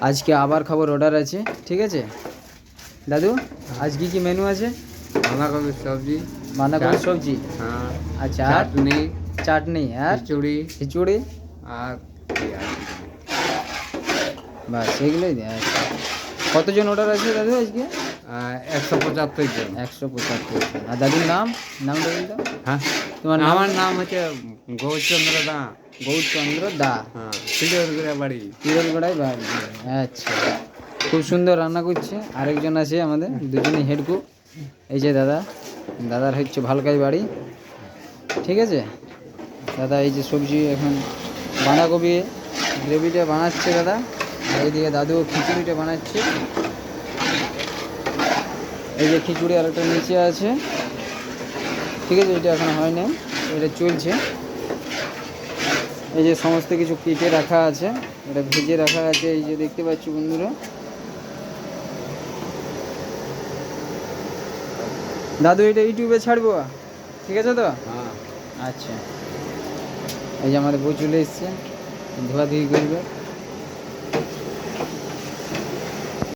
আজকে আবার খাবার অর্ডার আছে, ঠিক আছে দাদু? আজকে কি মেনু আছে? বাঁধাকপির সবজি, বাঁধাকপির সবজি, হ্যাঁ, আচ্ছা, আর চাটনি, চাটনি, আর খিচুড়ি খিচুড়ি, আর বাস এগুলোই দেয়। আচ্ছা, কতজন অর্ডার আছে দাদু আজকে? 175 জন। 175 জন। আর দাদুর নামটা বলতো? হ্যাঁ, তোমার নাম? আমার নাম হচ্ছে গৌরচন্দ্র দা। গৌরচন্দ্র দা। হ্যাঁ, পিরিয়রগুড়া বাড়ি। পিরলগড়ায় বাড়ি। আচ্ছা, খুব সুন্দর রান্না করছে। আরেকজন আছে আমাদের, দুজনেই হেড কুক। এই যে দাদা, দাদার হচ্ছে ভালকাই বাড়ি, ঠিক আছে। দাদা এই যে সবজি এখন বাঁধাকপি গ্রেভিটা বানাচ্ছে দাদা, আর এইদিকে দাদু খিচুড়িটা বানাচ্ছে। এই যে খিচুড়ি আরেকটা নিচে আছে, ঠিক আছে, এটা এখন হয় নাই, এটা চলছে। এই যে সমস্ত কিছু কেটে রাখা আছে, এটা ভেজে রাখা আছে, এই যে দেখতে পাচ্ছি বন্ধুরা। দাদু এটা ইউটিউবে ছাড়বো, ঠিক আছে তো? হ্যাঁ। আচ্ছা, এই যে আমাদের বউ চলে এসছে, ধোয়াধুয়ি করবে।